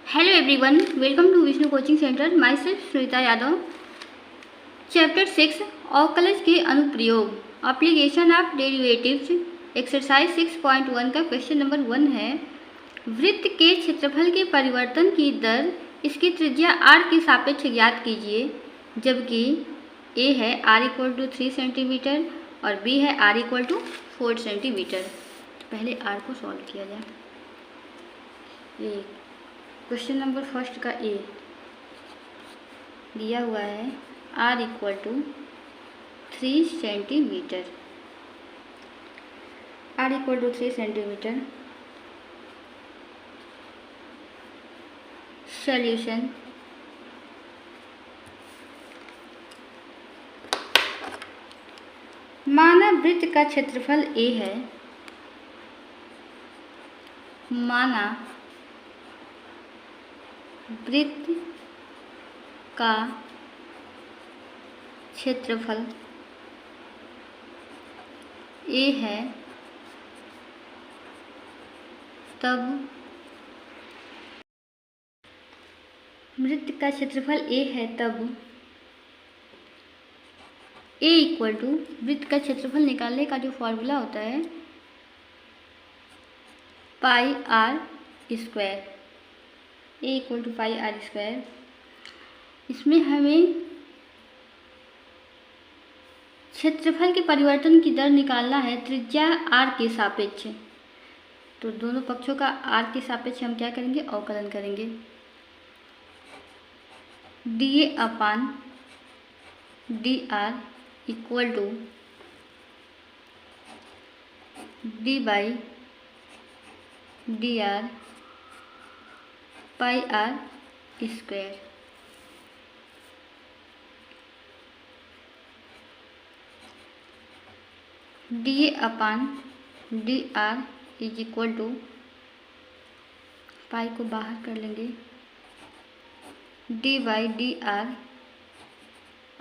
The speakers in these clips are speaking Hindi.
Hello everyone, welcome to Vishnu coaching centre. Myself Shweta Yadav. Chapter 6 अवकलज के अनुप्रयोग, एप्लीकेशन ऑफ डेरिवेटिव्स, एक्सरसाइज 6.1 का क्वेश्चन नंबर 1 है। वृत्त के क्षेत्रफल के परिवर्तन की दर इसकी त्रिज्या r के सापेक्ष ज्ञात कीजिए, जबकि a है r = 3 सेंटीमीटर और b है r = 4 सेंटीमीटर। पहले r को सॉल्व किया जाए। क्वेश्चन नंबर फर्स्ट का ए दिया हुआ है r = 3 centimetre. r = 3 centimetre. Solution. माना वृत्त का क्षेत्रफल a है। माना वृत्त का क्षेत्रफल a है, तब वृत्त का क्षेत्रफल a है तब a = वृत्त का क्षेत्रफल निकालने का जो फॉर्मूला होता है पाई r square. a = pi r square. इसमें हमें क्षेत्रफल के परिवर्तन की दर निकालना है त्रिज्या r के सापेक्ष। तो दोनों पक्षों का r के सापेक्ष हम क्या करेंगे, अवकलन करेंगे। dA/dr = d/dr पाई r स्क्वायर। dA/dr = पाई को बाहर कर लेंगे, d/dr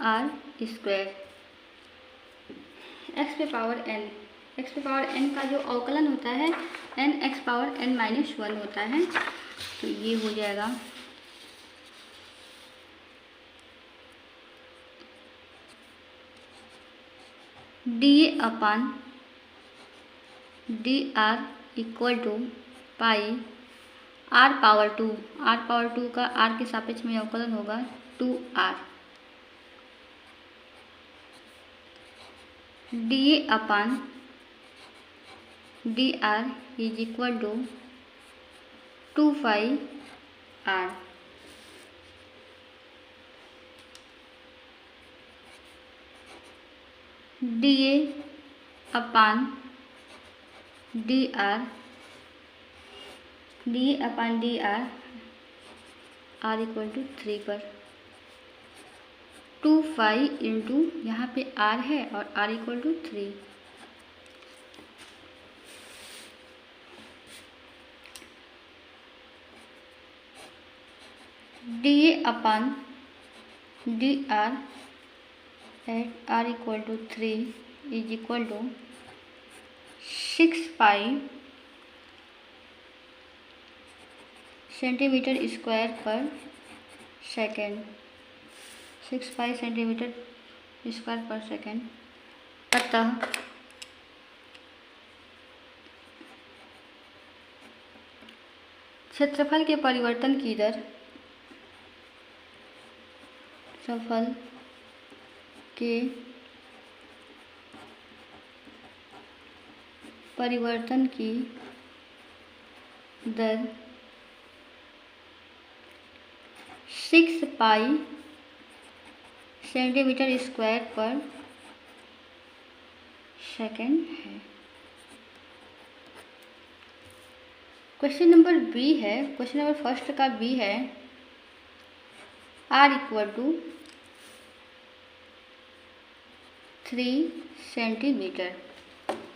r स्क्वायर। x पे पावर n, x पे पावर n का जो अवकलन होता है n x पावर n-1 होता है। तो ये हो जाएगा dA/dr = पाई r पावर 2। r पावर 2 का r के सापेक्ष में अवकलन होगा 2r। dA/dr = 2πr। dA/dr r = 3 पर 2π इंटू यहाँ पे r है और r = 3। dA/dr at r = 3 = 6π centimetre square पर सेकेंड। 6π सेंटीमीटर स्क्वायर पर सेकेंड। अतः क्षेत्रफल के परिवर्तन की दर, क्षेत्रफल के परिवर्तन की दर 6π सेंटीमीटर स्क्वायर पर सेकेंड है। क्वेश्चन नंबर बी है। क्वेश्चन नंबर फर्स्ट का बी है r = 3 सेंटीमीटर।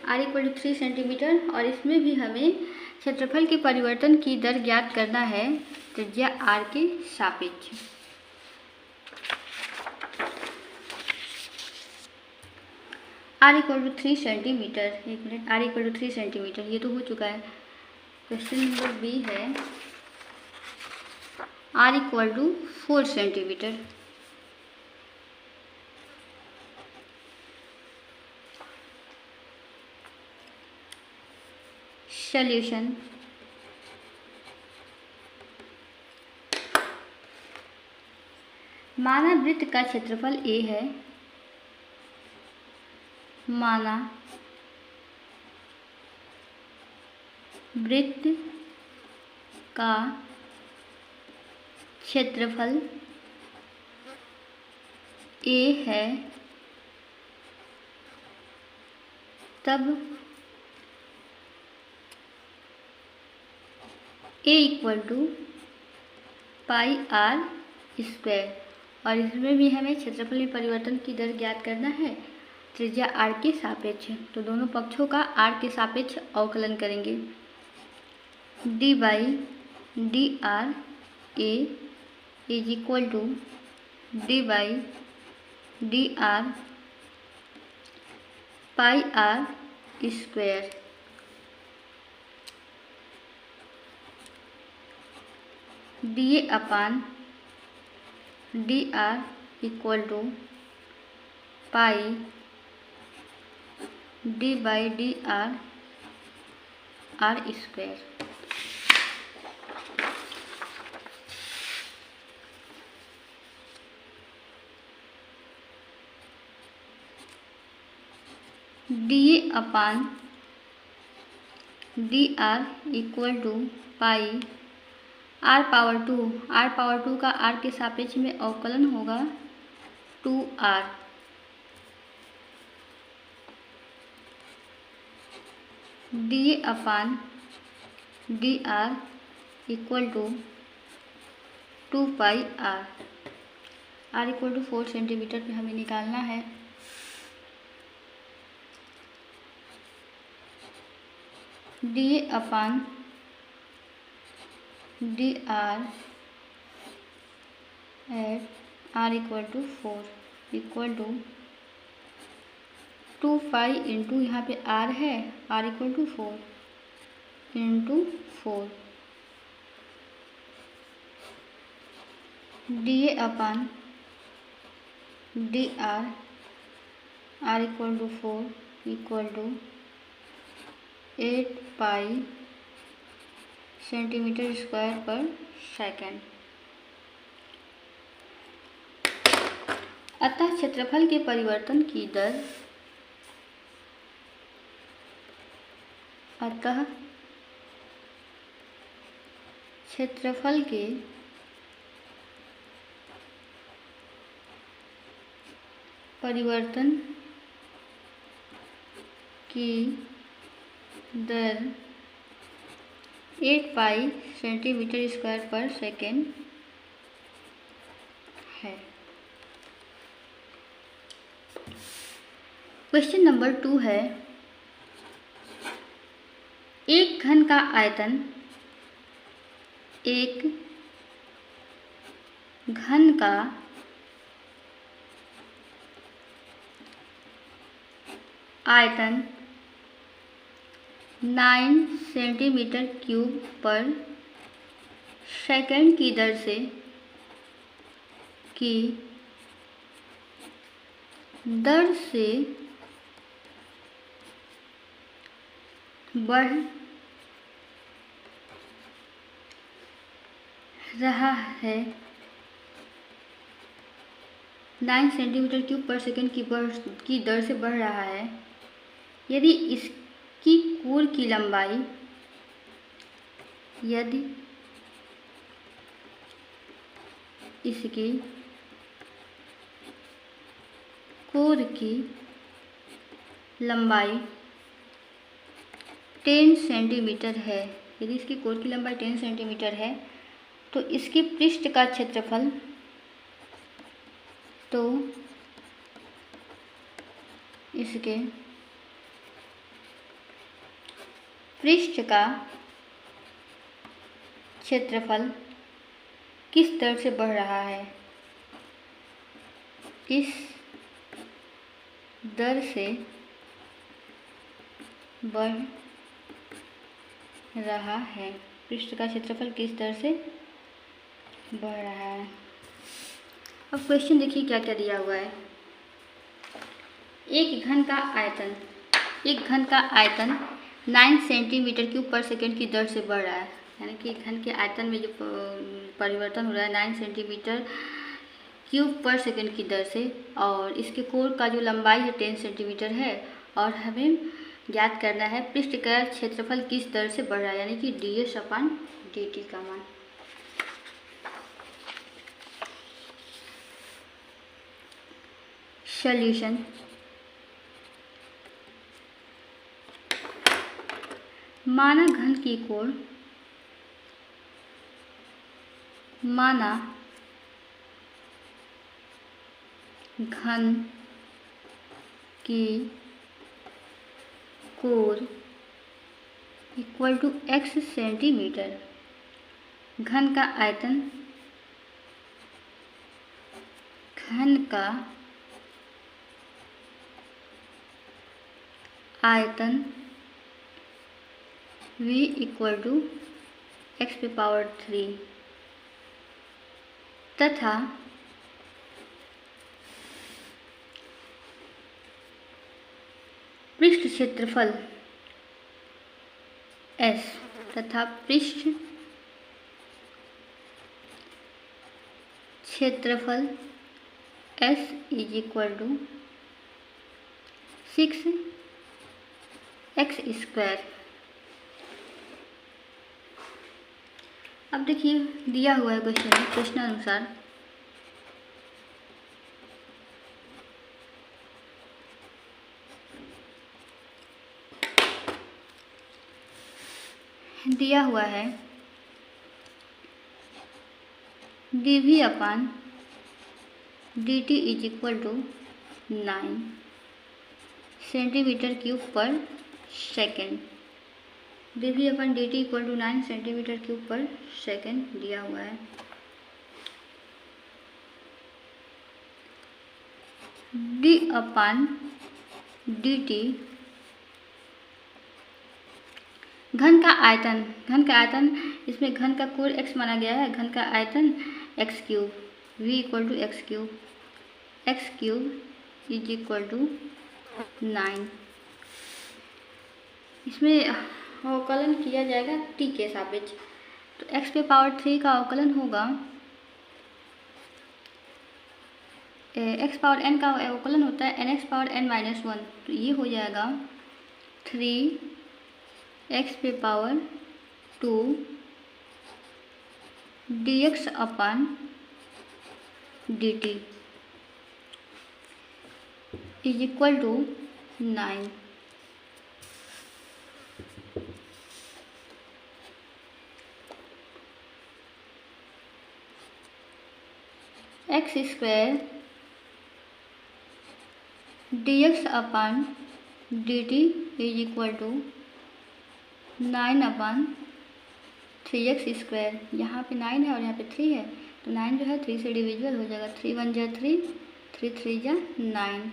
r = 3 सेंटीमीटर और इसमें भी हमें क्षेत्रफल के परिवर्तन की दर ज्ञात करना है त्रिज्या r के सापेक्ष। r = 3 centimetre. एक मिनट, r = 3 सेंटीमीटर ये तो हो चुका है। क्वेश्चन नंबर बी है r equal to 4 centimetre. Solution. माना वृत्त का क्षेत्रफल a है। माना वृत्त का क्षेत्रफल a है, तब a equal to pi r square. और इसमें भी हमें क्षेत्रफल में परिवर्तन की दर ज्ञात करना है, त्रिज्या r के सापेक्ष। तो दोनों पक्षों का r के सापेक्ष अवकलन करेंगे। d by d r a is equal to d by d r pi r square. D a upon d r equal to pi d by d r r square. D a upon d r equal to pi r power two का आर के सापेक्ष में अवकलन होगा 2r। D a upon d r equal to 2 pi are equal to 4 centimetre पे हमें निकालना है। D a upon d r at r equal to 4 equal to 2 pi into यहाँ पे आर है, r equal to 4 into 4। D a upon d r equal to 4 equal to 8 pi centimetre square पर सेकेंड। अतः क्षेत्रफल के परिवर्तन की दर की दर 8 पाई सेंटीमीटर स्क्वायर पर सेकेंड है। क्वेश्चन नंबर 2 है, एक घन का आयतन एक घन का आयतन 9 सेंटीमीटर क्यूब पर सेकंड की दर से बढ़ रहा है। 9 सेंटीमीटर क्यूब पर सेकंड की दर से बढ़ रहा है यदि इसकी कोर की लंबाई इसकी कोर की लंबाई 10 सेंटीमीटर है। यदि इसकी कोर की लंबाई 10 सेंटीमीटर है तो इसके पृष्ठ का क्षेत्रफल इसके पृष्ठ का क्षेत्रफल किस दर से बढ़ रहा है? किस दर से बढ़ रहा है? पृष्ठ का क्षेत्रफल किस दर से बढ़ रहा है। अब क्वेश्चन देखिए क्या क्या दिया हुआ है। एक घन का आयतन 9 सेंटीमीटर क्यूब पर सेकेंड की दर से बढ़ रहा है, यानी कि घन के आयतन में जो परिवर्तन हो रहा है 9 सेंटीमीटर क्यूब पर सेकेंड की दर से, और इसके कोर का जो लंबाई है 10 सेंटीमीटर है, और हमें ज्ञात करना है पृष्ठ का क्षेत्रफल किस दर से बढ़ रहा है, यानी कि ds/dt का मान। सॉल्यूशन। माना घन की कोण इक्वल टू x सेंटीमीटर। घन का आयतन v इक्वल टू x⁻³ तथा पृष्ठ क्षेत्रफल S is equal to 6x²। अब देखिए दिया हुआ है क्वेश्चन में, प्रश्नानुसार दिया हुआ है dV/dt is equal to 9 centimetre cube पर second. dV/dt equal to 9 centimetre cube पर सेकेंड दिया हुआ है। d/dt घन का आयतन, इसमें घन का कोण x माना गया है, घन का आयतन x³ v equal to x³ is equal to 9। इसमें अवकलन किया जाएगा t के सापेक्ष, तो x⁻³ का अवकलन होगा, x⁻n का अवकलन होता है nx⁻n-1, तो ये हो जाएगा 3x⁻² dx/dt is equal to 9। x² dx/dt is equal to 9/3x²। यहाँ पे 9 है और यहाँ पे 3 है, तो 9 जो है 3 से डिविजिबल हो जाएगा, 3 × 1 = 3, 3 × 3 = 9।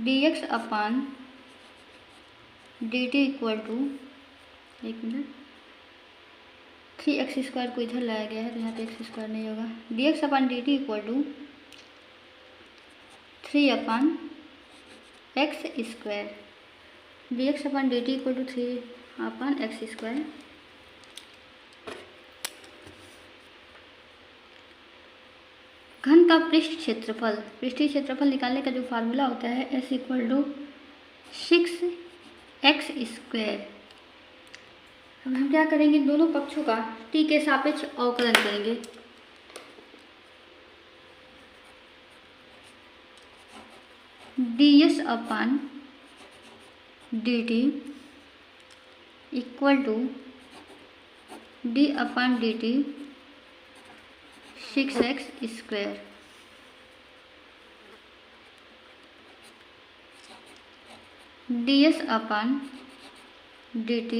dx/dt इक्वल टू 3x² को इधर लाया गया है, तो यहाँ पे x² नहीं होगा। dx/dt equal to 3/x²। dx/dt equal to 3/x²। घन का पृष्ठीय क्षेत्रफल निकालने का जो फार्मूला होता है S इक्वल टू 6x²। अब हम क्या करेंगे, दोनों पक्षों का t के सापेक्ष अवकलन करेंगे। ds/dt equal to d/dt 6x²। ds/dt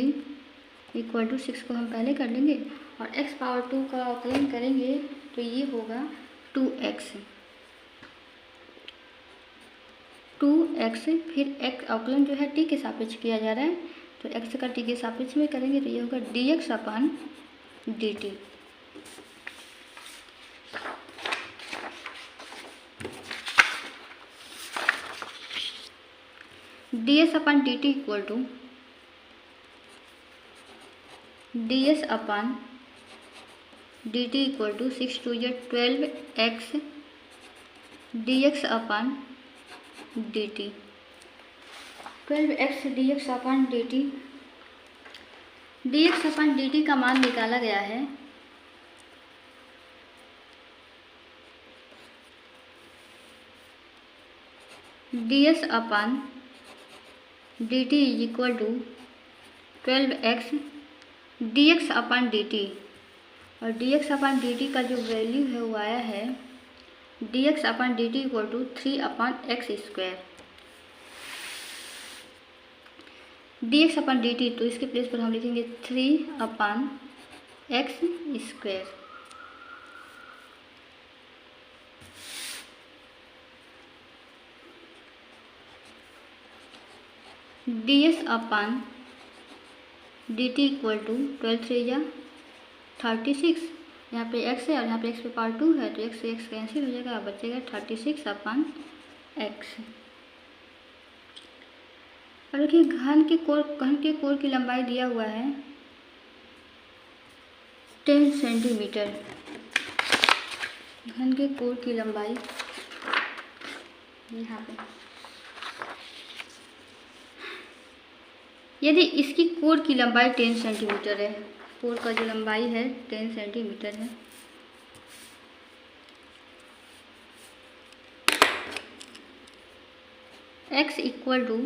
equal to 6 को हम पहले कर लेंगे, और x⁻² का अवकलन करेंगे तो ये होगा 2x। फिर x अवकलन जो है t के सापेक्ष किया जा रहा है, तो x का t के सापेक्ष में करेंगे तो ये होगा dx upon dt। ds upon dt equal to ds upon dt equal to 6 2 12x dx upon dt। 12x dx upon dt, dx upon dt का मान निकाला गया है ds upon dt is equal to 12x dx upon dt, और dx अपन dt का जो वैल्यू है वो आया है dx upon dt equal to 3 upon x square. dx upon dt तो इसके प्लेस पर हम लिखेंगे 3 upon x square. ds upon dt equal to 12 3 या 36, यहाँ पे x है और यहाँ पे x पे पावर 2 है तो x से x कैंसिल हो जाएगा, बचेगा 36 अपन x। और देखिए घन के कोर की लंबाई दिया हुआ है 10 सेंटीमीटर। घन के कोर की लंबाई यहाँ पे, यदि इसकी कोर की लंबाई 10 सेंटीमीटर है, कोर का जो लंबाई है 10 सेंटीमीटर है, x इक्वल टू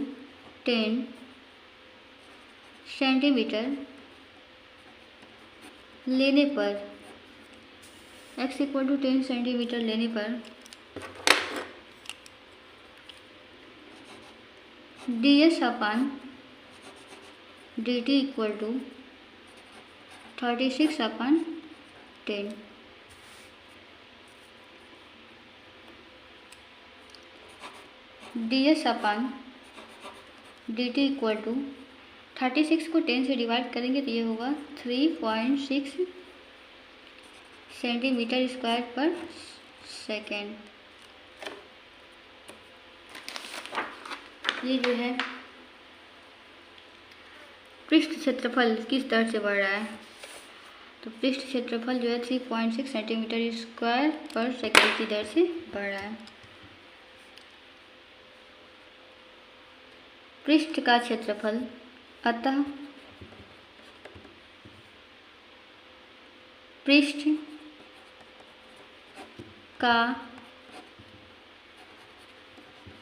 10 सेंटीमीटर लेने पर, x इक्वल टू 10 सेंटीमीटर लेने पर ds upon dt equal to 36 upon 10। ds upon dt equal to 36 को 10 से डिवाइड करेंगे तो ये होगा 3.6 सेंटीमीटर स्क्वायर पर सेकेंड। ये जो है पृष्ठ क्षेत्रफल किस दर से बढ़ रहा है, तो पृष्ठ क्षेत्रफल जो है 3.6 सेंटीमीटर स्क्वायर पर सेकेंड की दर से बढ़ रहा है। पृष्ठ का क्षेत्रफल, अतः पृष्ठ का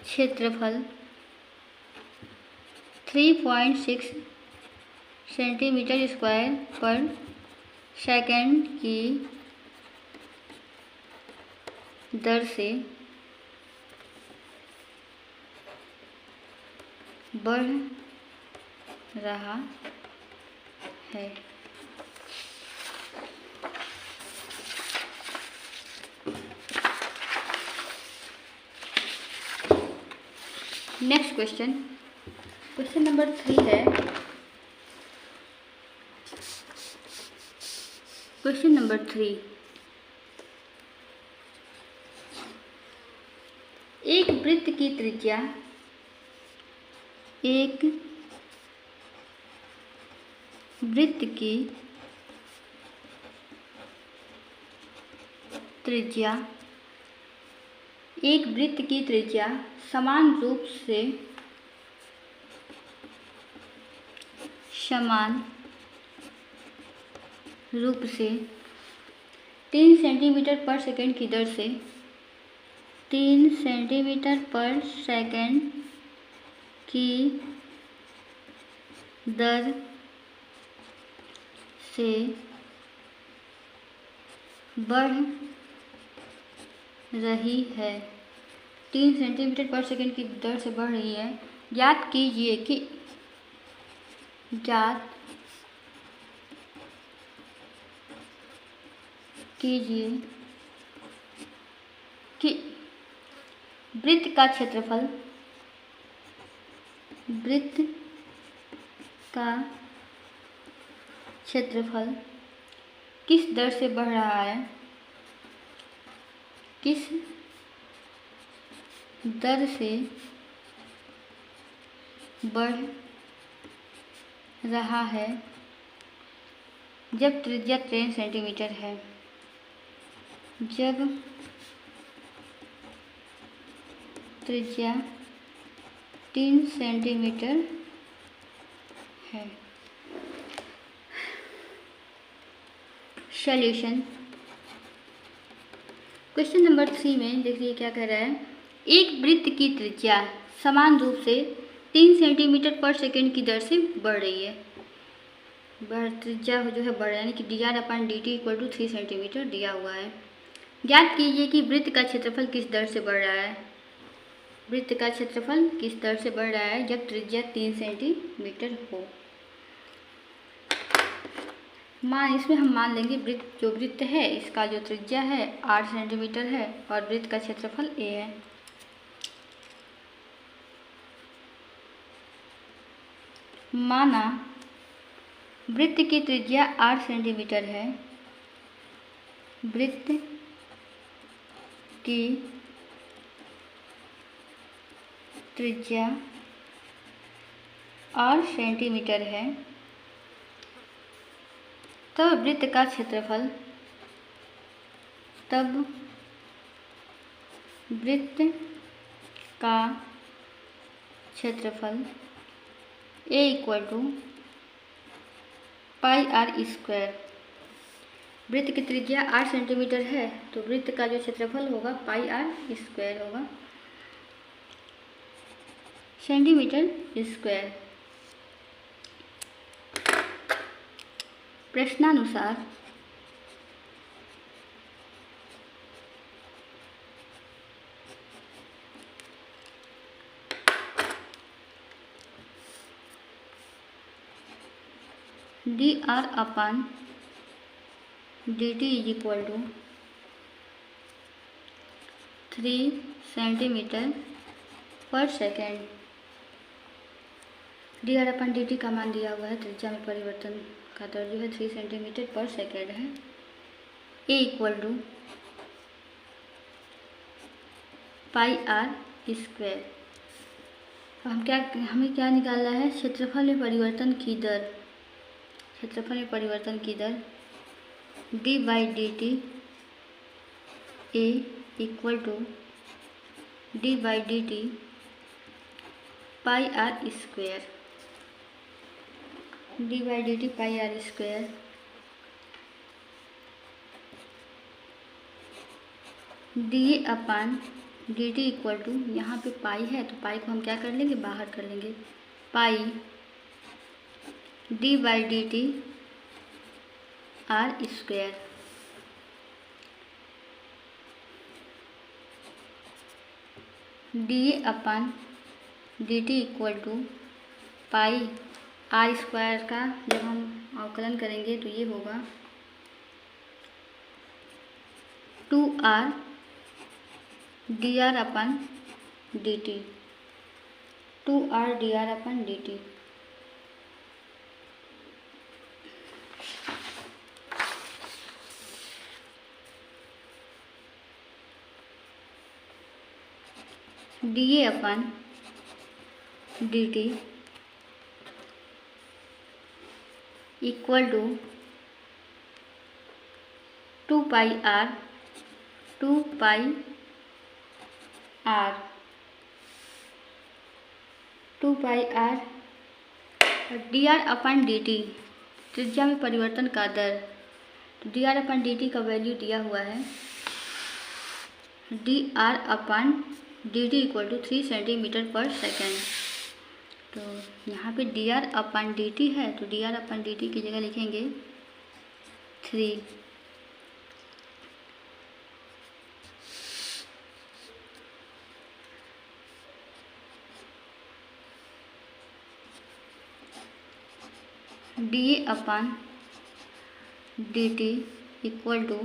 क्षेत्रफल 3.6 सेंटीमीटर स्क्वायर पर सेकेंड की दर से बढ़ रहा है। नेक्स्ट क्वेश्चन, क्वेश्चन नंबर 3 है। क्वेश्चन नंबर 3, एक वृत्त की त्रिज्या, एक वृत्त की त्रिज्या, एक वृत्त की त्रिज्या समान रूप से 3 सेंटीमीटर पर सेकेंड की दर से 3 सेंटीमीटर पर सेकेंड की दर से बढ़ रही है, 3 सेंटीमीटर पर सेकेंड की दर से बढ़ रही है। ज्ञात कीजिए कि वृत्त का क्षेत्रफल, वृत्त का क्षेत्रफल किस दर से बढ़ रहा है, किस दर से बढ़ रहा है जब त्रिज्या 3 सेंटीमीटर है, जब त्रिज्या 3 सेंटीमीटर है। सॉल्यूशन। क्वेश्चन नंबर 3 में देखिए क्या कह रहा है। एक वृत्त की त्रिज्या समान रूप से 3 सेंटीमीटर पर सेकेंड की दर से बढ़ रही है। त्रिज्या जो है बढ़ रहा है, यानी कि dr/dt इक्वल टू 3 सेंटीमीटर दिया हुआ है। ज्ञात कीजिए कि वृत्त का क्षेत्रफल किस दर से बढ़ रहा है। वृत्त का क्षेत्रफल किस दर से बढ़ रहा है जब त्रिज्या 3 सेंटीमीटर हो। इसमें हम मान लेंगे वृत्त है, इसका जो त्रिज्या है 8 सेंटीमीटर है और वृत्त का क्षेत्रफल a है। माना वृत्त की त्रिज्या 8 सेंटीमीटर है, वृत्त की त्रिज्या 8 सेंटीमीटर है, तब वृत्त का क्षेत्रफल A इक्वल टू πr²। वृत्त की त्रिज्या 8 सेंटीमीटर है तो वृत्त का जो क्षेत्रफल होगा πr² होगा, सेंटीमीटर स्क्वायर। प्रश्नानुसार dr/dt is equal to 3 centimetre पर सेकेंड। dr/dt का मान दिया हुआ है, त्रिज्या में परिवर्तन का दर जो है 3 सेंटीमीटर पर सेकेंड है। A equal to πr²। हमें क्या निकालना है, क्षेत्रफल में परिवर्तन की दर। क्षेत्रफल में परिवर्तन की दर d/dt A equal to d/dt πr²। d/dt πr²। dA/dt equal to, यहाँ पे पाई है तो पाई को हम क्या कर लेंगे, बाहर कर लेंगे। पाई d/dt r²। dA/dt equal to pi r² का जब हम अवकलन करेंगे तो ये होगा 2r dr/dt। 2r dr/dt। dA/dt equal to 2πr 2πr 2πr dr/dt त्रिज्या में परिवर्तन का दर। तो dr/dt का वैल्यू दिया हुआ है, dr/dt इक्वल टू 3 सेंटीमीटर पर सेकेंड। तो यहाँ पे dr/dt है तो dr/dt की जगह लिखेंगे 3। dA/dt equal to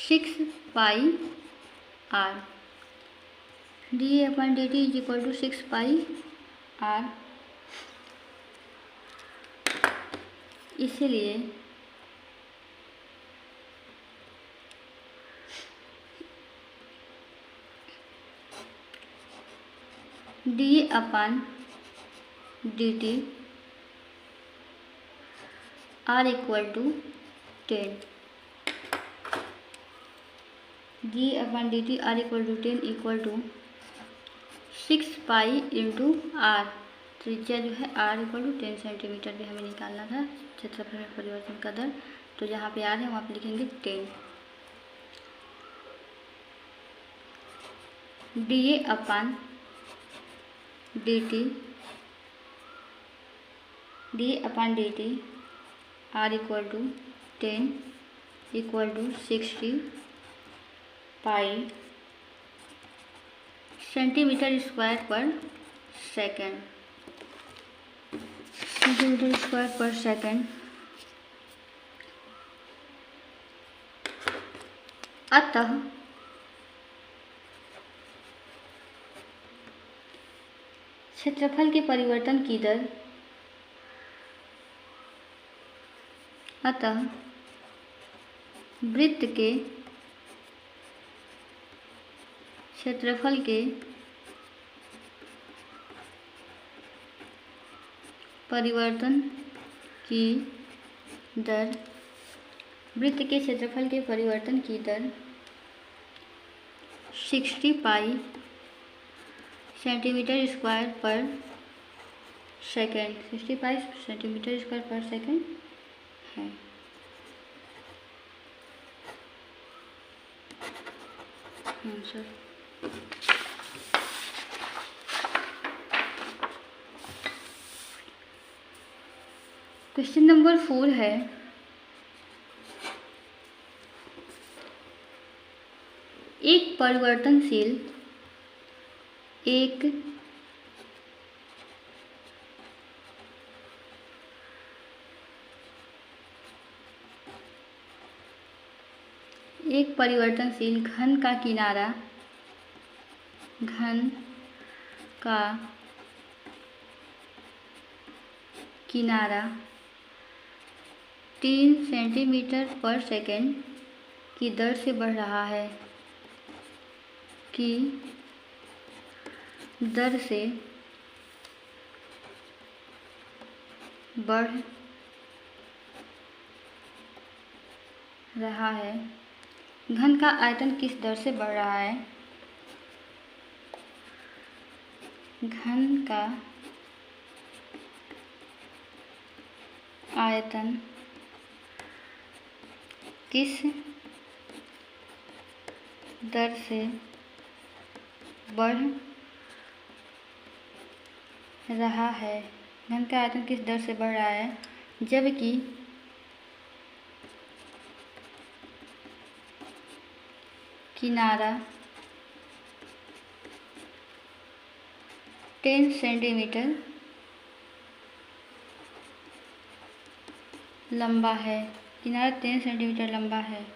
6πr। dA/dt is equal to 6πr। इसलिए dA/dt R equal to 10। dA/dt R equal to 10 equal to 6 pi into r. त्रिज्या जो है R इक्वल टू 10 सेंटीमीटर भी हमें निकालना था क्षेत्रफल में परिवर्तन का दर। तो जहाँ पे R है वहाँ पे लिखेंगे 10। dA/dt R equal to 10 equal to 60 pi centimetre square पर सेकेंड। सेंटीमीटर स्क्वायर पर सेकेंड। अतः क्षेत्रफल के परिवर्तन की दर वृत्त के क्षेत्रफल के परिवर्तन की दर वृत्त के क्षेत्रफल के परिवर्तन की दर 60 पाई सेंटीमीटर स्क्वायर पर सेकेंड। 60 पाई सेंटीमीटर स्क्वायर पर सेकेंड है। आंसर क्वेश्चन नंबर 4 है, एक परिवर्तनशील एक परिवर्तनशील घन का किनारा 3 सेंटीमीटर पर सेकेंड की दर से बढ़ रहा है घन का आयतन किस दर से बढ़ रहा है? घन का आयतन किस दर से बढ़ रहा है? घन का आयतन किस दर से बढ़ रहा है जबकि किनारा 10 सेंटीमीटर लंबा है। किनारा 10 सेंटीमीटर लंबा है।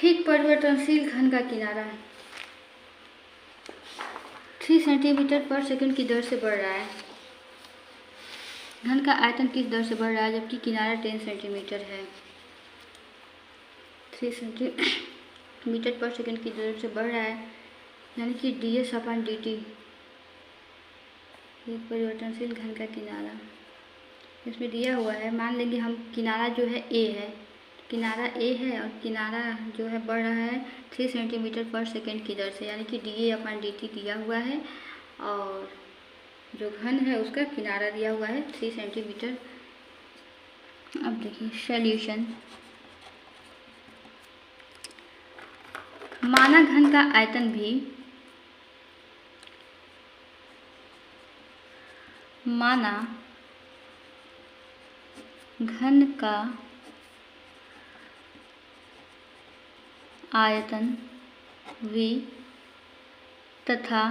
एक परिवर्तनशील घन का किनारा 3 सेंटीमीटर पर सेकंड की दर से बढ़ रहा है। घन का आयतन किस दर से बढ़ रहा है जबकि किनारा 10 सेंटीमीटर है। 3 सेंटीमीटर पर सेकंड की दर से बढ़ रहा है, यानी कि dS/dt एक परिवर्तनशील घन का किनारा इसमें दिया हुआ है। मान लेंगे हम किनारा जो है A है, किनारा A है और किनारा जो है बढ़ रहा है 3 सेंटीमीटर पर सेकंड की दर से, यानी कि dA/dt दिया हुआ है और जो घन है उसका किनारा दिया हुआ है 3 सेंटीमीटर। अब देखिए सॉल्यूशन। माना घन का आयतन भी V तथा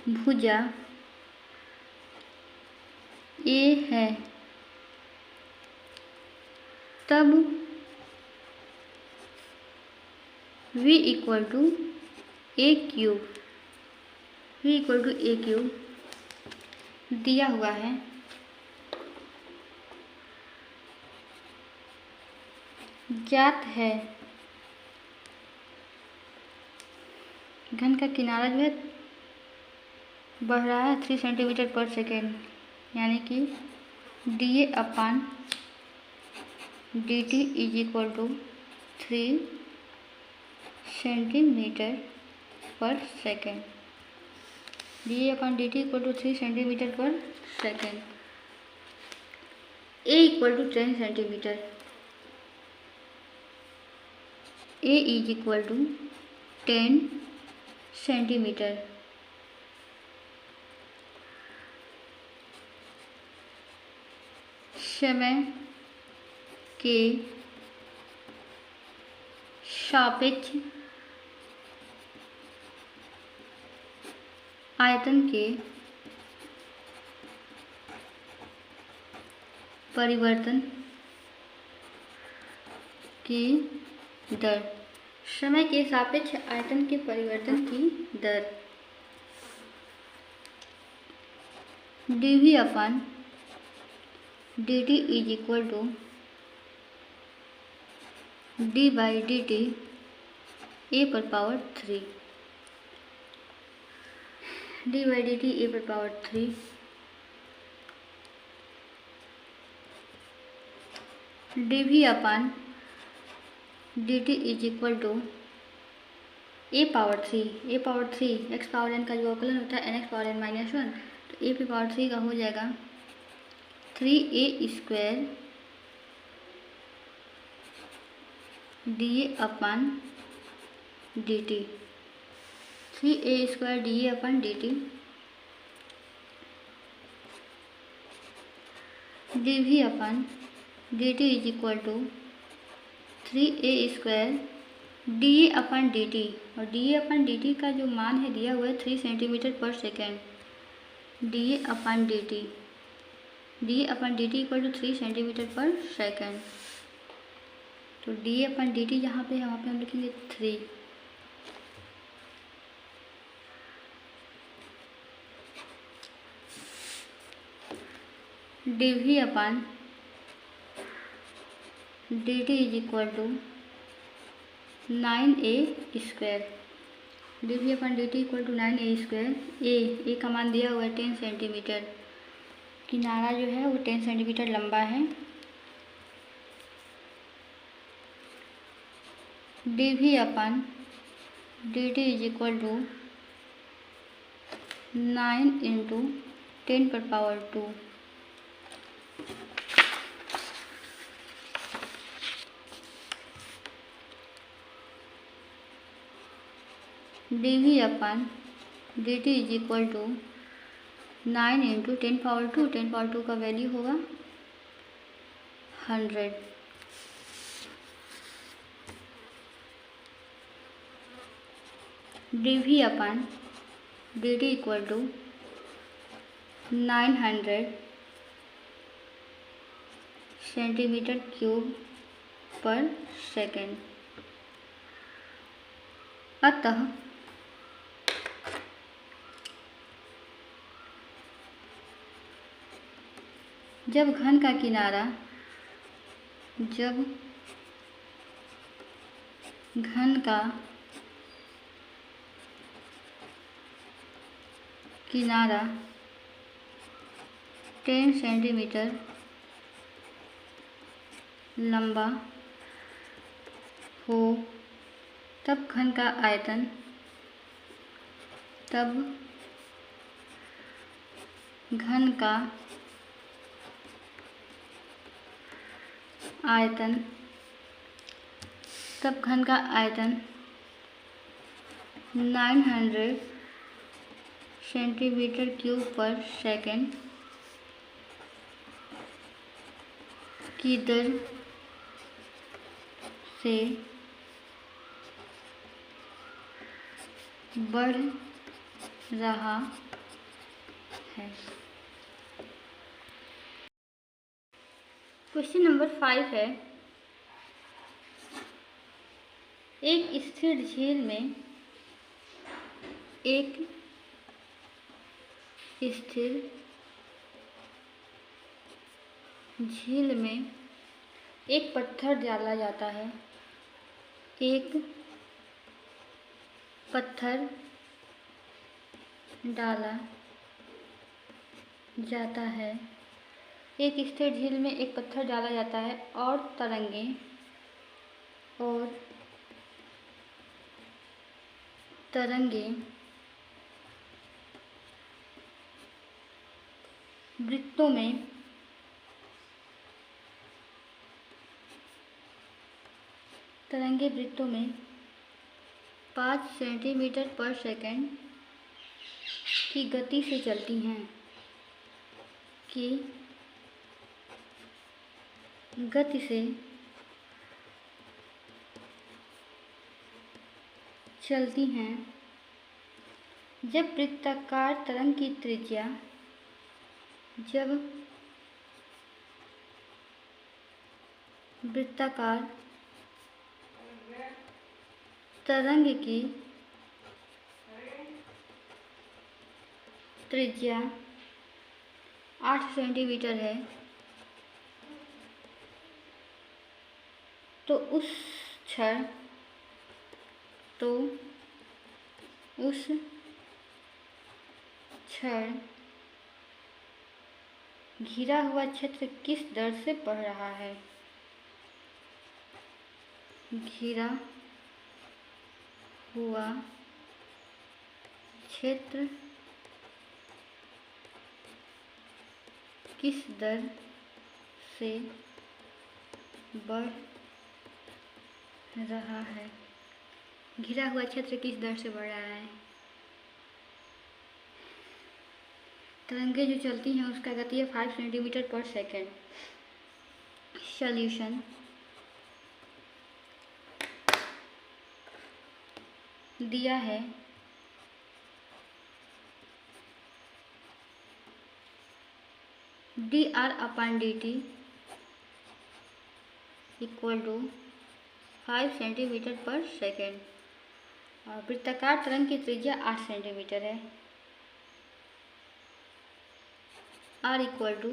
भुजा A है, तब V equal to A cube V equal to a cube दिया हुआ है। ज्ञात है घन का किनारा जो है बढ़ रहा है 3 सेंटीमीटर पर सेकेंड, यानी कि dA upon dt is equal to 3 centimetre पर second. dA upon dt equal to 3 centimetre पर second. A equal to 10 centimetre. A is equal to 10 centimetre. समय के सापेक्ष आयतन के परिवर्तन की दर। समय के सापेक्ष आयतन के परिवर्तन की दर dV upon dt is equal to d by dt a पर power 3। d by dt a पर power 3 dV upon dt is equal to a power 3 x power n का जो अवकलन होता है nx पावर n माइनस 1, तो a पे पावर 3 का हो जाएगा 3a square dA upon dt। 3a square dA upon dt dV upon dt is equal to 3a square dA upon dt, और dA अपान dt का जो मान है दिया हुआ है 3 सेंटीमीटर पर second. dA upon dt equal to 3 centimetre पर सेकेंड। तो dA अपान dt यहाँ पे हम लिखेंगे 3। dV upon dt is equal to 9a square. dV upon dt equal to 9a square. a का मान दिया हुआ है 10 सेंटीमीटर। किनारा जो है वो 10 सेंटीमीटर लंबा है। dV upon dt is equal to 9 into 10 पर power 2। dV upon dt is equal to 9 into 10 power 2, 10 power 2 का वैल्यू होगा 100। dV upon dt equal to 900 centimetre cube पर सेकेंड। अतः जब घन का किनारा 10 सेंटीमीटर लंबा हो, तब घन का आयतन 900 सेंटीमीटर क्यूब पर सेकेंड की दर से बढ़ रहा है। क्वेश्चन नंबर 5 है, एक स्थिर झील में एक स्थिर झील में एक पत्थर डाला जाता है। एक पत्थर डाला जाता है। एक स्थिर झील में एक पत्थर डाला जाता है और तरंगे वृत्तों में 5 सेंटीमीटर पर सेकंड की गति से चलती हैं। जब वृत्ताकार तरंग की त्रिज्या वृत्ताकार तरंग की त्रिज्या 8 सेंटीमीटर है तो उस क्षण घिरा हुआ क्षेत्र किस दर से बढ़ रहा है? घिरा हुआ क्षेत्र किस दर से बढ़ रहा है? घिरा हुआ क्षेत्र किस दर से बढ़ रहा है? तरंगे जो चलती हैं उसका गति है 5 सेंटीमीटर पर सेकेंड। सॉल्यूशन दिया है dr/dt इक्वल टू 5 सेंटीमीटर पर सेकेंड और वृत्ताकार तरंग की त्रिज्या 8 सेंटीमीटर है। r equal to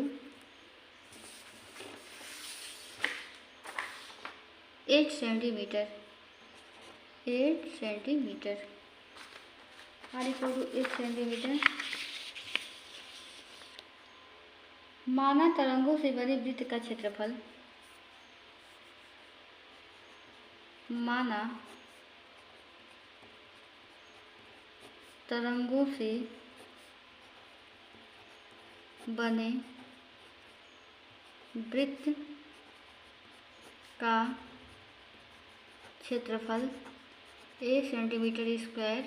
8 centimetre r equal to 8 centimetre. माना तरंगों से बने वृत्त का क्षेत्रफल तरंगों से बने वृत्त का क्षेत्रफल 1 सेंटीमीटर स्क्वायर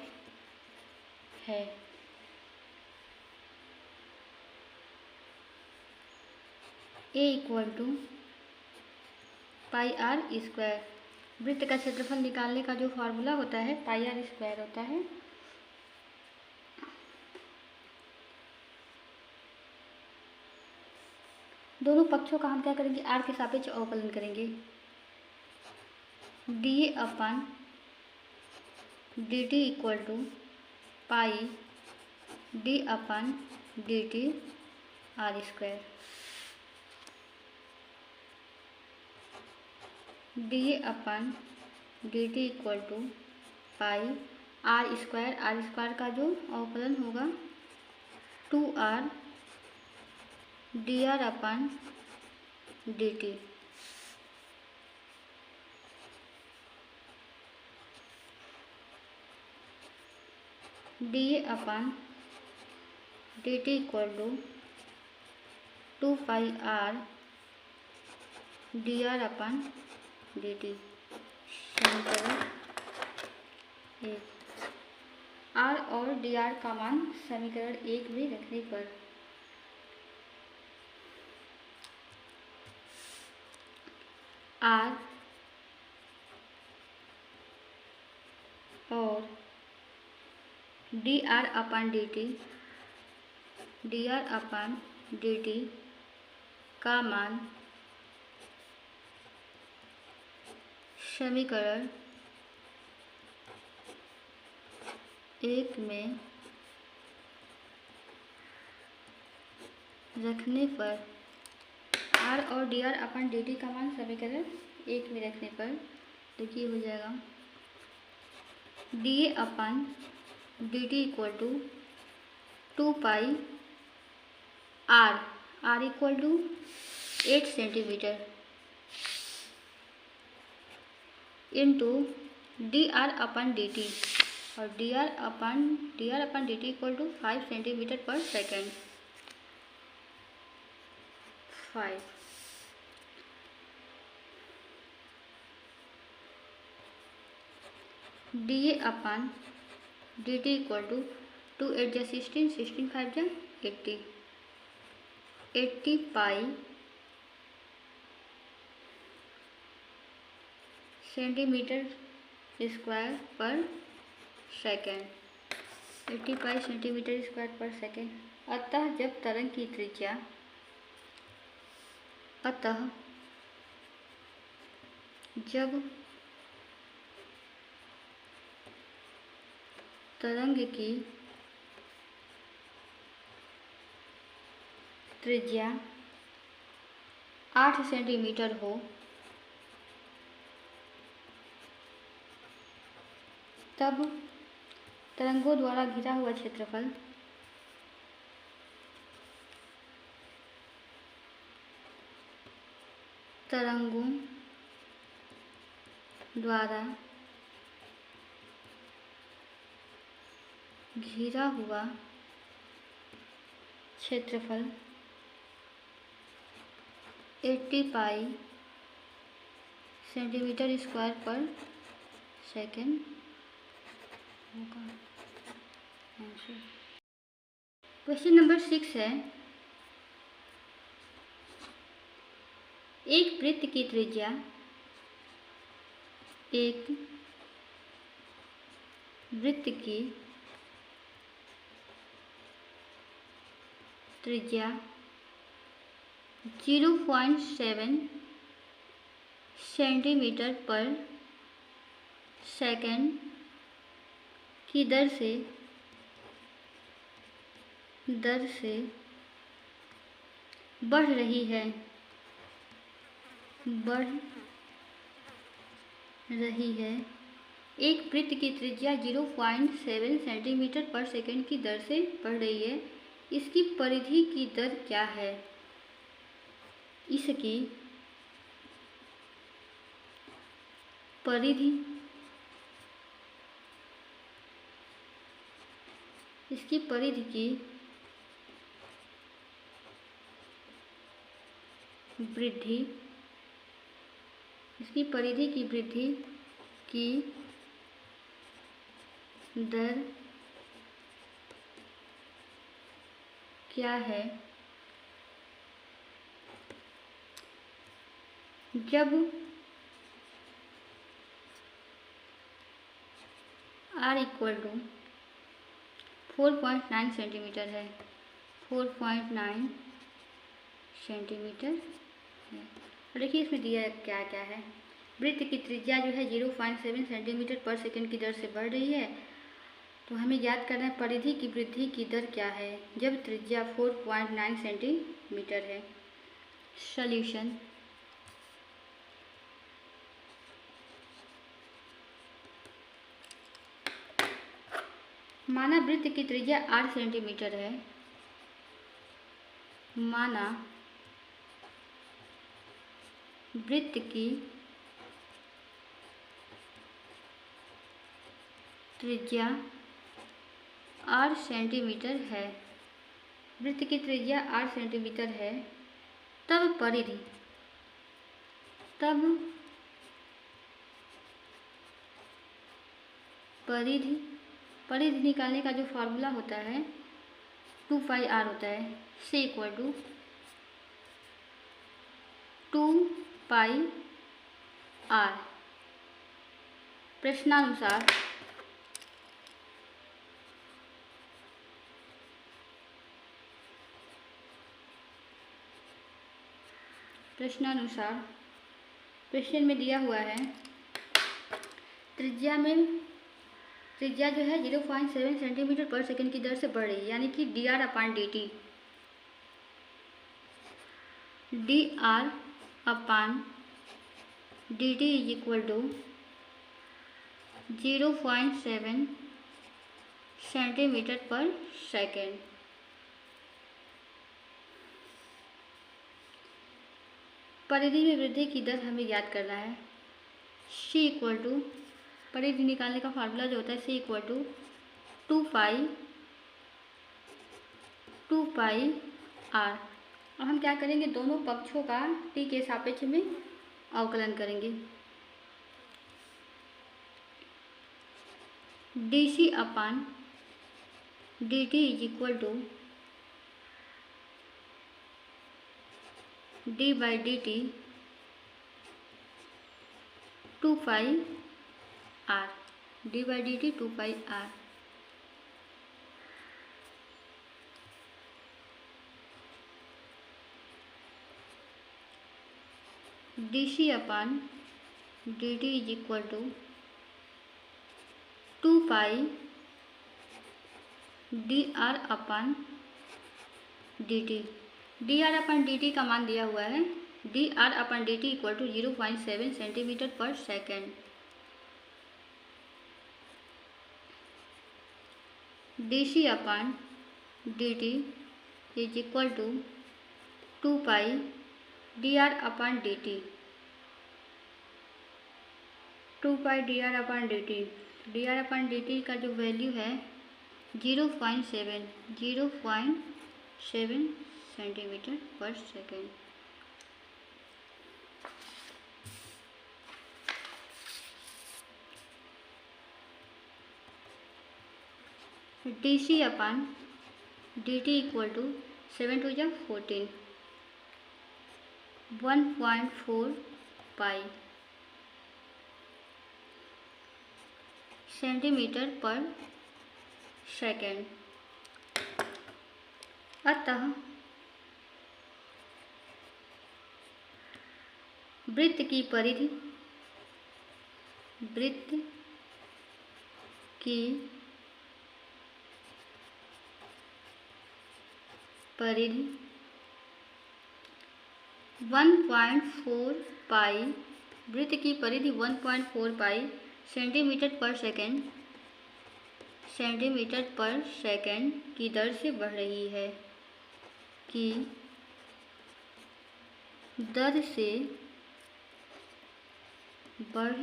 है। A equal to pi r square. वृत्त का क्षेत्रफल निकालने का जो फार्मूला होता है पाई आर स्क्वायर होता है। दोनों पक्षों का हम क्या करेंगे? आर के सापेक्ष अवकलन करेंगे। dA/dt equal to pi d/dt r square. dA/dt equal to pi r square का जो अवकलन होगा 2r dr/dt। dA/dt equal to 2 pi r dr/dt। समीकरण 1। r और dr का मान समीकरण 1 में रखने पर r और dr/dt का मान समीकरण 1 में रखने पर आर और D R upon D T का मान समीकरण 1 में रखने पर देखिए हो जाएगा D A upon D T equal to 2 pi are equal to 8 centimetre into D R upon D T और D R upon D T equal to 5 centimetre पर second 5 D A upon D T equal to 2 8 जा 16 16 5 जा 80 पाई सेंटीमीटर स्क्वायर पर सेकेंड 80 पाई सेंटीमीटर स्क्वायर पर सेकेंड। अतः जब तरंग की त्रिज्या जब तरंग की त्रिज्या 8 सेंटीमीटर हो तब तरंगों द्वारा घिरा हुआ क्षेत्रफल तरंगों द्वारा घिरा हुआ क्षेत्रफल 80 पाई सेंटीमीटर स्क्वायर पर सेकेंड होगा आंसर। क्वेश्चन नंबर 6 है एक वृत्त की त्रिज्या वृत्त की त्रिज्या 0.7 सेंटीमीटर पर सेकेंड की दर से बढ़ रही है एक वृत्त की त्रिज्या 0.7 सेंटीमीटर पर सेकेंड की दर से बढ़ रही है। इसकी परिधि की दर क्या है? इसकी परिधि की वृद्धि की दर क्या है? जब r इक्वल टू 4.9 सेंटीमीटर है 4.9 सेंटीमीटर है। देखिए इसमें दिया क्या क्या है। वृत्त की त्रिज्या जो है 0.7 सेंटीमीटर पर सेकेंड की दर से बढ़ रही है। तो हमें याद करना है परिधि की वृद्धि की दर क्या है जब त्रिज्या 4.9 सेंटीमीटर है। सॉल्यूशन माना वृत्त की त्रिज्या 8 सेंटीमीटर है। माना वृत्त की त्रिज्या 8 सेंटीमीटर है। वृत्त की त्रिज्या 8 सेंटीमीटर है तब परिधि निकालने का जो फार्मूला होता है 2 पाई आर होता है। C equal to 2 pi R. प्रश्नानुसार क्वेश्चन में दिया हुआ है त्रिज्या जो है 0.7 सेंटीमीटर पर सेकेंड की दर से बढ़ रही है, यानी कि dr/dt d are upon D T is equal to 0.7 centimetre पर सेकेंड। परिधि में वृद्धि की दर हमें याद करना है। सी इक्वल टू, परिधि निकालने का फार्मूला जो होता है सी इक्वल टू 2 पाई आर। अब हम क्या करेंगे, दोनों पक्षों का टी के सापेक्ष में अवकलन करेंगे। D C upon D T is equal to D by D T 2 pi R, D by D T 2 pi R. D C upon D T is equal to 2 pi D R upon D T. D R upon D T का मान दिया हुआ है, D are upon D T equal to 0.7 centimetre पर second. D C upon D T is equal to 2 pi D R upon D T, 2 pi D R upon D T. D R upon D T का जो वैल्यू है 0.7 सेंटीमीटर पर second. D C upon D T equal to 7 to 14, 1.4 pi centimetre पर सेकेंड। अतः वृत्त की परिधि, वृत्त की परिधि 1.4 पाई, वृत्त की परिधि 1.4 पाई सेंटीमीटर पर सेकेंड की दर से बढ़ रही है, की दर से बढ़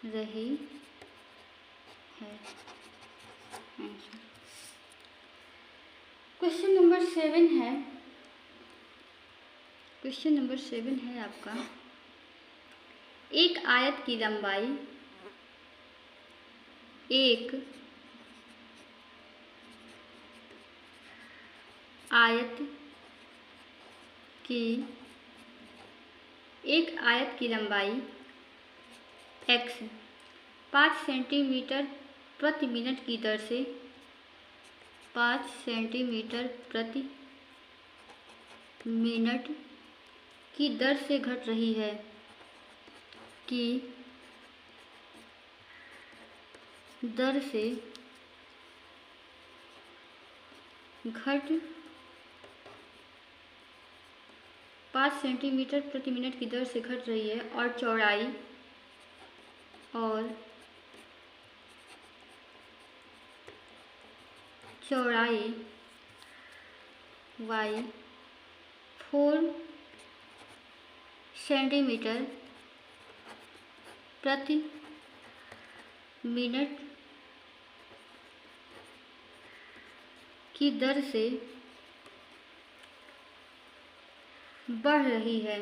रही है। क्वेश्चन नंबर 7 है, क्वेश्चन नंबर 7 है आपका, एक आयत की लंबाई, एक आयत की लंबाई x 5 सेंटीमीटर प्रति मिनट की दर से 5 सेंटीमीटर प्रति मिनट की दर से घट रही है, की दर से घट 5 सेंटीमीटर प्रति मिनट की दर से घट रही है, और चौड़ाई y 4 सेंटीमीटर प्रति मिनट की दर से बढ़ रही है,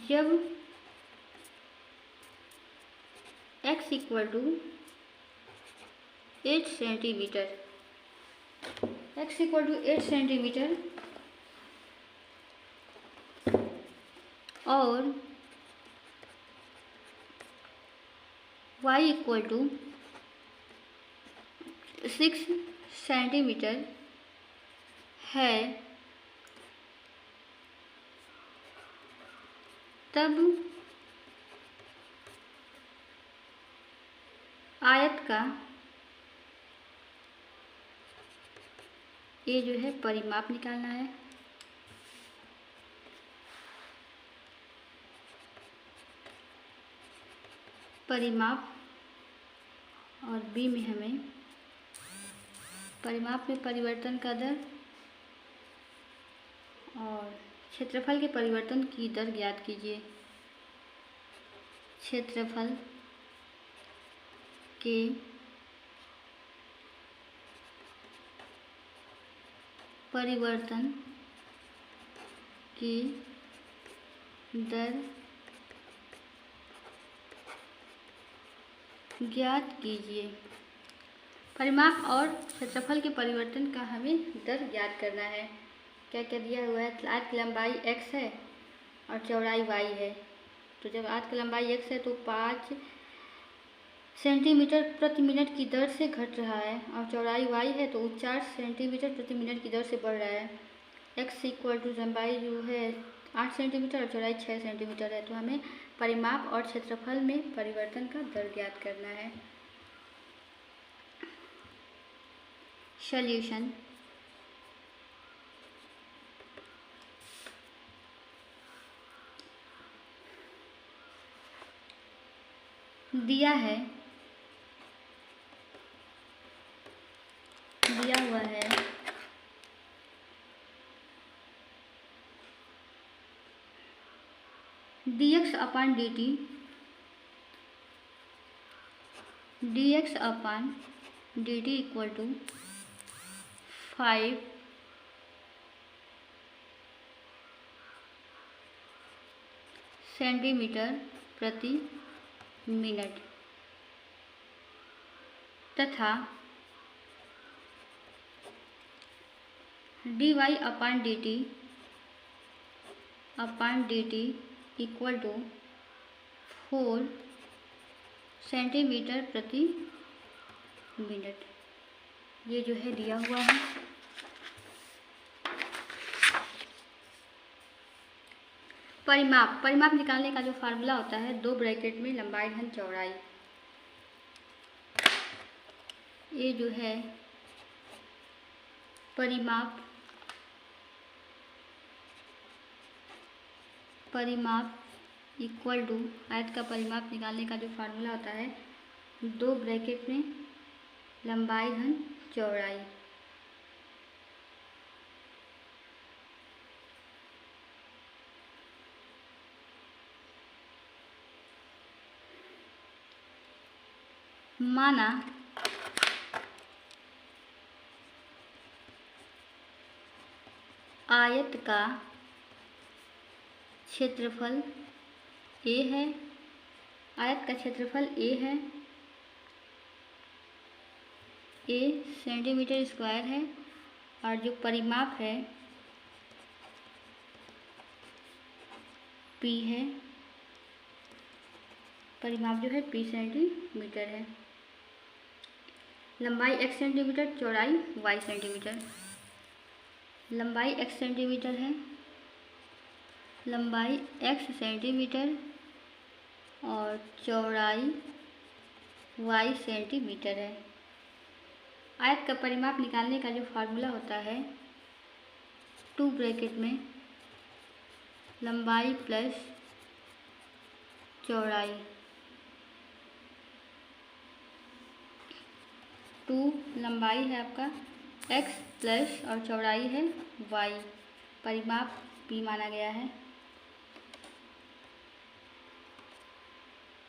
जब x equal to 8 centimetre, x equal to 8 centimetre और y इक्वल टू 6 सेंटीमीटर है, तब आयत का ये जो है परिमाप निकालना है। परिमाप और बी में हमें परिमाप में परिवर्तन का दर और क्षेत्रफल के परिवर्तन की दर ज्ञात कीजिए। क्षेत्रफल के परिवर्तन की दर ज्ञात कीजिए। परिमाप और क्षेत्रफल के परिवर्तन का हमें दर ज्ञात करना है। क्या क्या दिया हुआ है? आयत की लंबाई x है और चौड़ाई y है। तो जब आयत की लंबाई x है तो 5 सेंटीमीटर प्रति मिनट की दर से घट रहा है और चौड़ाई y है तो 4 सेंटीमीटर प्रति मिनट की दर से बढ़ रहा है। x इक्वल टू लंबाई जो है 8 सेंटीमीटर और चौड़ाई 6 सेंटीमीटर है। तो हमें परिमाप और क्षेत्रफल में परिवर्तन का दर ज्ञात करना है। सॉल्यूशन। दिया हुआ है dx upon dt equal to 5 centimetre प्रति मिनट तथा dy upon dt equal to 4 centimetre प्रति मिनट। ये जो है दिया हुआ है। परिमाप निकालने का जो फार्मूला होता है 2 ब्रैकेट में लंबाई धन चौड़ाई। ये जो है परिमाप इक्वल टू आयत का परिमाप निकालने का जो फार्मूला होता है 2 ब्रैकेट में लंबाई धन चौड़ाई। माना आयत का क्षेत्रफल a है, आयत का क्षेत्रफल a है, a सेंटीमीटर स्क्वायर है और जो परिमाप है p है। परिमाप जो है p सेंटीमीटर है। लंबाई x सेंटीमीटर, चौड़ाई y सेंटीमीटर। लंबाई x सेंटीमीटर है, लंबाई x सेंटीमीटर और चौड़ाई y सेंटीमीटर है। आयत का परिमाप निकालने का जो फार्मूला होता है 2 ब्रैकेट में लंबाई प्लस चौड़ाई। 2 लंबाई है आपका x प्लस और चौड़ाई है y। परिमाप p माना गया है।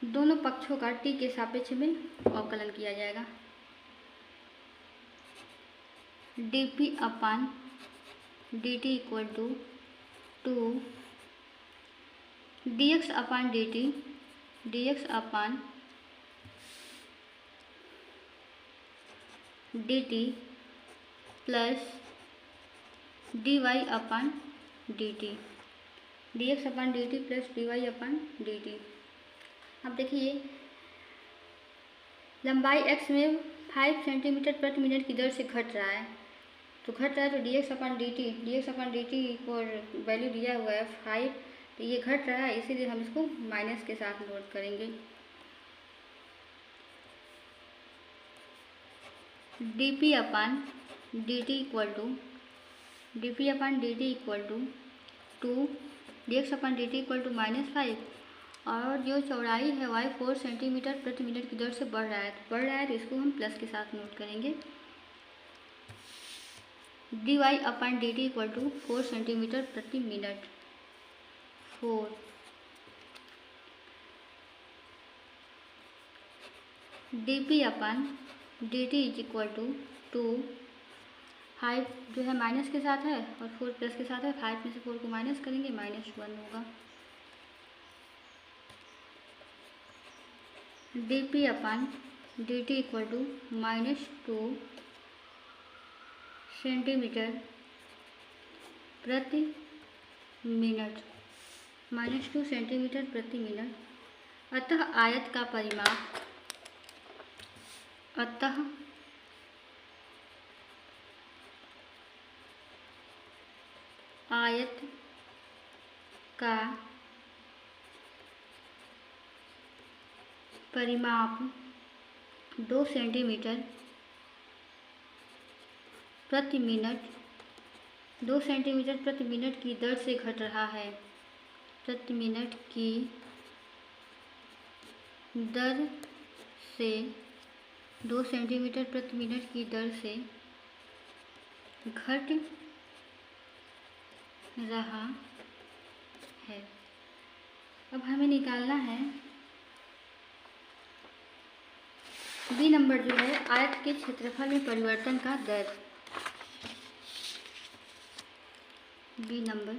दोनों पक्षों का t के सापेक्ष में अवकलन किया जाएगा। dp upon dt equal to 2 dx upon dt plus dy upon dt। dx upon dt plus dy upon dt। अब देखिए लंबाई x में 5 सेंटीमीटर प्रति मिनट की दर से घट रहा है तो dx अपान dt को वैल्यू दिया हुआ है 5, तो ये घट रहा है इसीलिए हम इसको माइनस के साथ नोट करेंगे। D P upon D T equal to two d x upon D T equal to -5। और जो चौड़ाई है y 4 सेंटीमीटर प्रति मिनट की दर से बढ़ रहा है तो इसको हम प्लस के साथ नोट करेंगे। D Y upon D T equal to 4 centimetre प्रति minute 4। D P upon D T is equal to 2। 5 जो है माइनस के साथ है और 4 प्लस के साथ है। 5 में से 4 को माइनस करेंगे -1 होगा। D P upon D T equal to -2 centimetre प्रति मिनट -2 सेंटीमीटर प्रति मिनट। अतः आयत का परिमाप आयत का परिमाप 2 सेंटीमीटर प्रति मिनट 2 सेंटीमीटर प्रति मिनट की दर से घट रहा है। प्रति मिनट की दर से 2 सेंटीमीटर प्रति मिनट की दर से घट रहा है। अब हमें निकालना है बी नंबर जो है आयत के क्षेत्रफल में परिवर्तन का दर। बी नंबर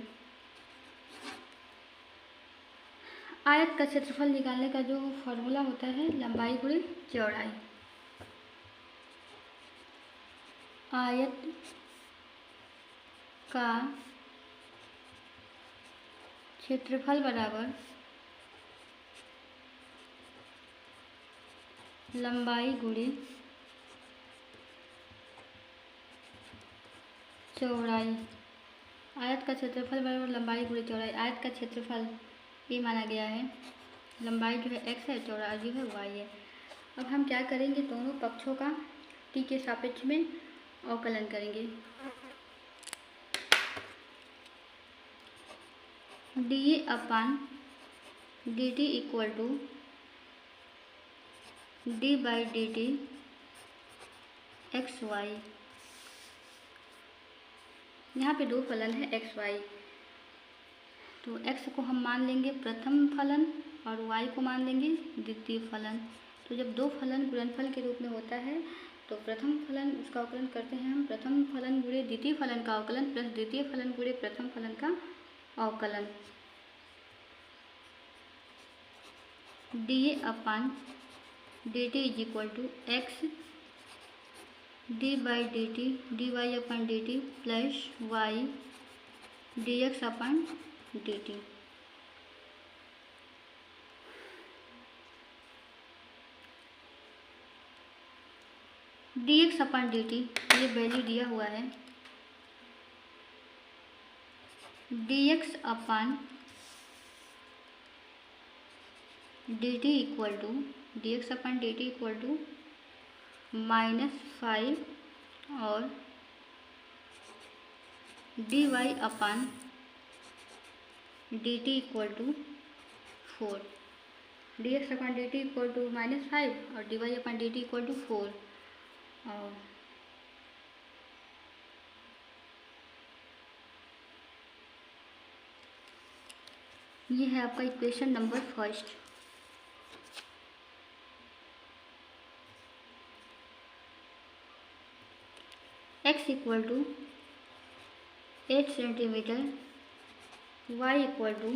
आयत का क्षेत्रफल निकालने का जो फॉर्मूला होता है लंबाई गुणे चौड़ाई। आयत का क्षेत्रफल बराबर लंबाई गुणे चौड़ाई। आयत का क्षेत्रफल बराबर लंबाई गुणे चौड़ाई। आयत का क्षेत्रफल ये माना गया है, लंबाई जो है x है, चौड़ाई जो है y है। अब हम क्या करेंगे, दोनों पक्षों का t के सापेक्ष में अवकलन करेंगे। D upon D T equal to D by D t x y. यहाँ पे दो फलन है एक्स वाई, तो x को हम मान लेंगे प्रथम फलन और y को मान लेंगे द्वितीय फलन। तो जब दो फलन गुणनफल के रूप में होता है तो प्रथम फलन उसका अवकलन करते हैं हम प्रथम फलन गुणे द्वितीय फलन का अवकलन प्लस द्वितीय फलन गुणे प्रथम फलन का अवकलन। D upon D T is equal to x d by D T d Y upon D t plus y d x upon D T. D x upon D t ये वैल्यू दिया हुआ है। D x upon D T equal to d x upon D T equal to -5 और d Y upon D T equal to 4। D x upon D T equal to -5 और d Y upon D T equal to 4। और ये है आपका equation number first. x equal to 8 centimetre, y equal to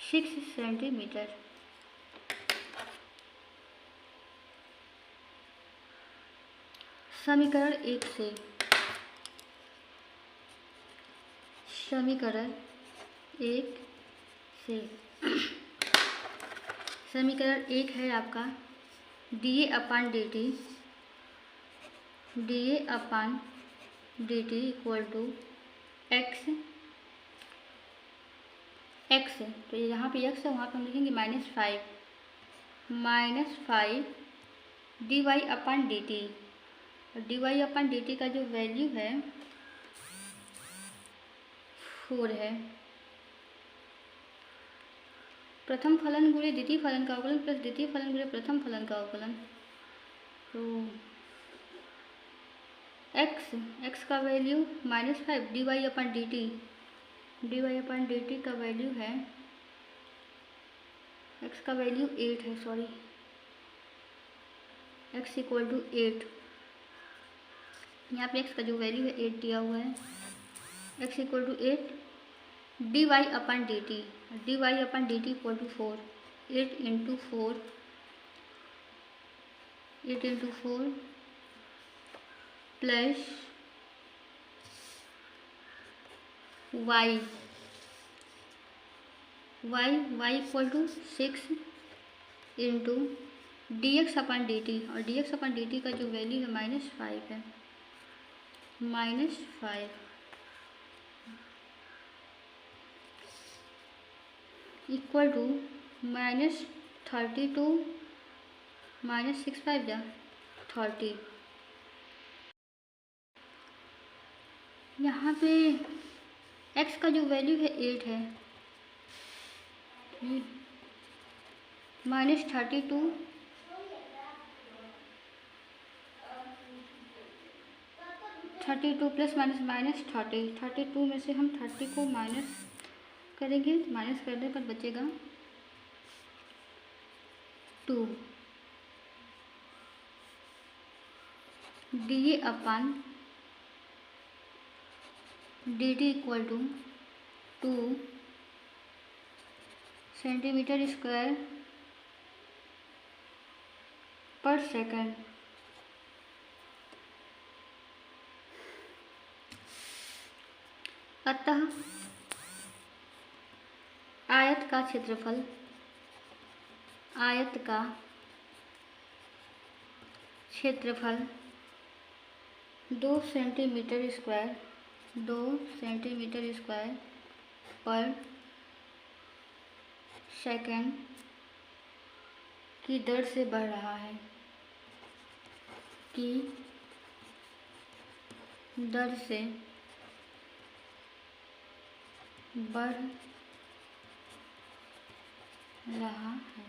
6 centimetre. समीकरण 1 से समीकरण 1 है आपका d a upon D T equal to x. तो यहाँ पे x है, वहाँ पे हम लिखेंगे -5 D y upon D T, और d y upon D T का जो वैल्यू है 4 है। प्रथम फलन गुणे द्वितीय फलन का अवकलन प्लस द्वितीय फलन गुणे प्रथम फलन का अवकलन। तो x का value -5 D y upon D T का वैल्यू है, x का वैल्यू 8 है, सॉरी x इक्वल टू 8। यहाँ पे x का जो वैल्यू है 8 दिया हुआ है। x equal to 8 d y upon D T equal to 4, 8 into 4 plus y equal to 6 into d x upon D T, और d x upon D T का जो वैल्यू है -5 है, -5 इक्वल टू -32 -6 5 जा 30। यहाँ पे x का जो वैल्यू है 8 है, -32 प्लस -30, 32 में से हम 30 को माइनस करेंगे, माइनस करने पर बचेगा 2 d upon D T equal to 2 centimetre square पर सेकंड। अतः आयत का क्षेत्रफल 2 सेंटीमीटर स्क्वायर पर सेकंड की दर से बढ़ रहा है, बढ़ रहा है।